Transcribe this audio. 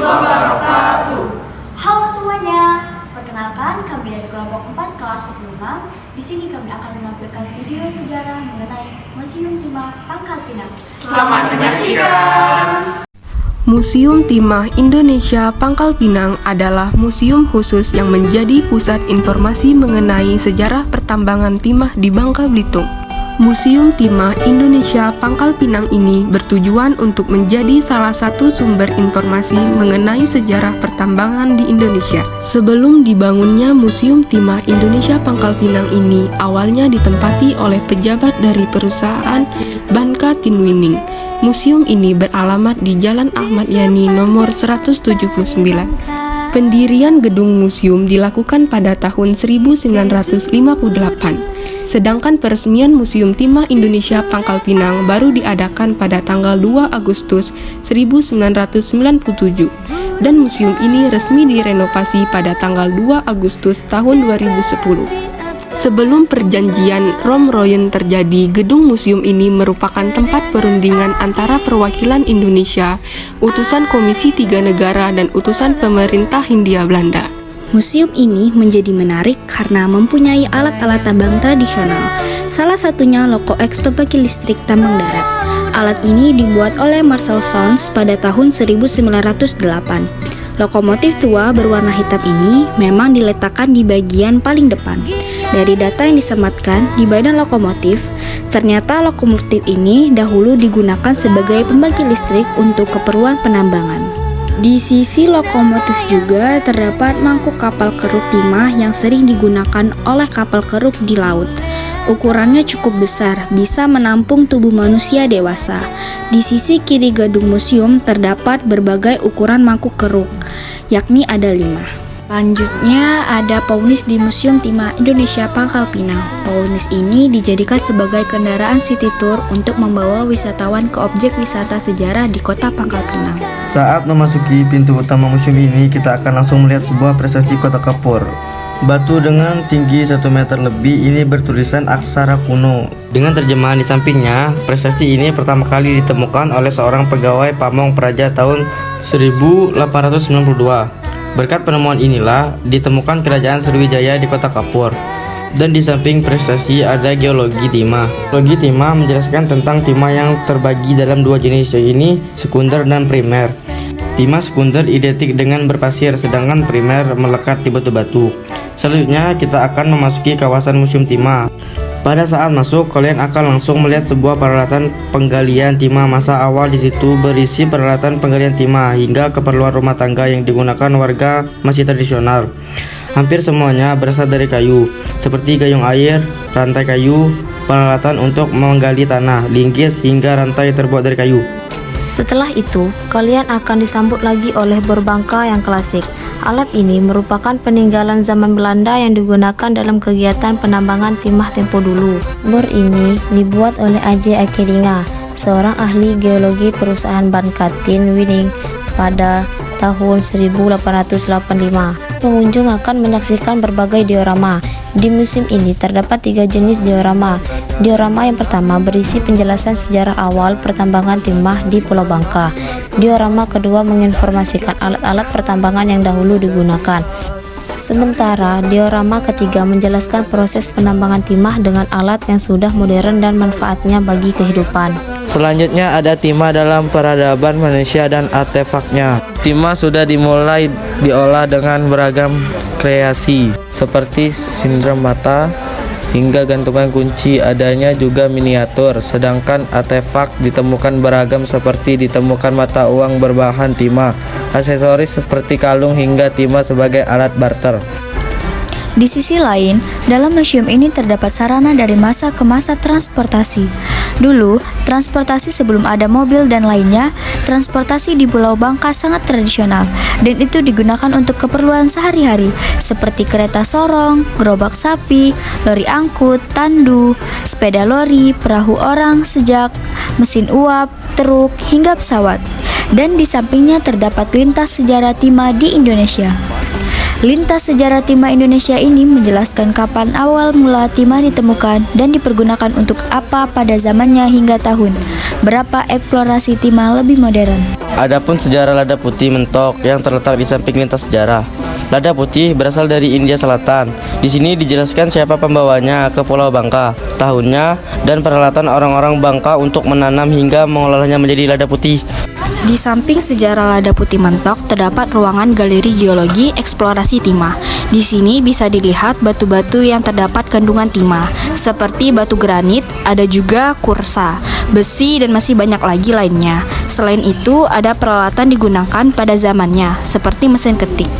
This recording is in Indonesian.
wabarakatuh. Halo semuanya, perkenalkan kami dari kelompok 4 kelas 10. Di sini kami akan menampilkan video sejarah mengenai Museum Timah Pangkal Pinang. Selamat menyaksikan. Museum Timah Indonesia Pangkal Pinang adalah museum khusus yang menjadi pusat informasi mengenai sejarah pertambangan timah di Bangka Belitung. Museum Timah Indonesia Pangkal Pinang ini bertujuan untuk menjadi salah satu sumber informasi mengenai sejarah pertambangan di Indonesia. Sebelum dibangunnya Museum Timah Indonesia Pangkal Pinang ini awalnya ditempati oleh pejabat dari perusahaan Banka Tinwining. Museum ini beralamat di Jalan Ahmad Yani nomor 179. Pendirian gedung museum dilakukan pada tahun 1958. Sedangkan peresmian Museum Timah Indonesia Pangkal Pinang baru diadakan pada tanggal 2 Agustus 1997 dan museum ini resmi direnovasi pada tanggal 2 Agustus tahun 2010. Sebelum perjanjian Romroyen terjadi, gedung museum ini merupakan tempat perundingan antara perwakilan Indonesia, utusan Komisi 3 Negara dan utusan pemerintah Hindia Belanda. Museum ini menjadi menarik karena mempunyai alat-alat tambang tradisional, salah satunya loko eks pembangkit listrik tambang darat. Alat ini dibuat oleh Marshall Sons pada tahun 1908. Lokomotif tua berwarna hitam ini memang diletakkan di bagian paling depan. Dari data yang disematkan di badan lokomotif, ternyata lokomotif ini dahulu digunakan sebagai pembangkit listrik untuk keperluan penambangan. Di sisi lokomotif juga terdapat mangkuk kapal keruk timah yang sering digunakan oleh kapal keruk di laut. Ukurannya cukup besar, bisa menampung tubuh manusia dewasa. Di sisi kiri gedung museum terdapat berbagai ukuran mangkuk keruk, yakni ada 5. Selanjutnya ada Paunis di Museum Timah Indonesia Pangkal Pinang. Paunis ini dijadikan sebagai kendaraan city tour untuk membawa wisatawan ke objek wisata sejarah di kota Pangkal Pinang. Saat memasuki pintu utama museum ini, kita akan langsung melihat sebuah prasasti kota kapur. Batu dengan tinggi 1 meter lebih ini bertulisan aksara kuno. Dengan terjemahan di sampingnya, prasasti ini pertama kali ditemukan oleh seorang pegawai pamong praja tahun 1892. Berkat penemuan inilah ditemukan kerajaan Sriwijaya di kota Kapur. Dan di samping prestasi ada geologi timah. Geologi timah menjelaskan tentang timah yang terbagi dalam 2 jenis, yaitu sekunder dan primer. Timah sekunder identik dengan berpasir, sedangkan primer melekat di batu-batu. Selanjutnya kita akan memasuki kawasan Museum Timah. Pada saat masuk, kalian akan langsung melihat sebuah peralatan penggalian timah masa awal. Di situ berisi peralatan penggalian timah hingga keperluan rumah tangga yang digunakan warga masih tradisional. Hampir semuanya berasal dari kayu, seperti gayung air, rantai kayu, peralatan untuk menggali tanah, linggis, hingga rantai terbuat dari kayu. Setelah itu, kalian akan disambut lagi oleh bor bangka yang klasik. Alat ini merupakan peninggalan zaman Belanda yang digunakan dalam kegiatan penambangan timah tempo dulu. Bor ini dibuat oleh A.J. Akelinga, seorang ahli geologi perusahaan Banka Tinwining pada tahun 1885. Pengunjung akan menyaksikan berbagai diorama. Di museum ini terdapat 3 jenis diorama. Diorama yang pertama berisi penjelasan sejarah awal pertambangan timah di Pulau Bangka. Diorama kedua menginformasikan alat-alat pertambangan yang dahulu digunakan. Sementara diorama ketiga menjelaskan proses penambangan timah dengan alat yang sudah modern dan manfaatnya bagi kehidupan. Selanjutnya ada timah dalam peradaban manusia dan artefaknya. Timah sudah dimulai diolah dengan beragam kreasi seperti sindrom mata hingga gantungan kunci, adanya juga miniatur. Sedangkan artefak ditemukan beragam seperti ditemukan mata uang berbahan timah, aksesoris seperti kalung hingga timah sebagai alat barter. Di sisi lain, dalam museum ini terdapat sarana dari masa ke masa transportasi. Dulu, transportasi sebelum ada mobil dan lainnya, transportasi di Pulau Bangka sangat tradisional dan itu digunakan untuk keperluan sehari-hari seperti kereta sorong, gerobak sapi, lori angkut, tandu, sepeda lori, perahu orang sejak, mesin uap, truk, hingga pesawat. Dan di sampingnya terdapat lintas sejarah timah di Indonesia. Lintas sejarah timah Indonesia ini menjelaskan kapan awal mula timah ditemukan dan dipergunakan untuk apa pada zamannya hingga tahun berapa eksplorasi timah lebih modern. Adapun sejarah lada putih mentok yang terletak di samping lintas sejarah. Lada putih berasal dari India Selatan. Di sini dijelaskan siapa pembawanya ke Pulau Bangka, tahunnya, dan peralatan orang-orang Bangka untuk menanam hingga mengolahnya menjadi lada putih. Di samping sejarah lada putih mentok, terdapat ruangan galeri geologi eksplorasi timah. Di sini bisa dilihat batu-batu yang terdapat kandungan timah, seperti batu granit, ada juga kursa, besi, dan masih banyak lagi lainnya. Selain itu, ada peralatan digunakan pada zamannya, seperti mesin ketik.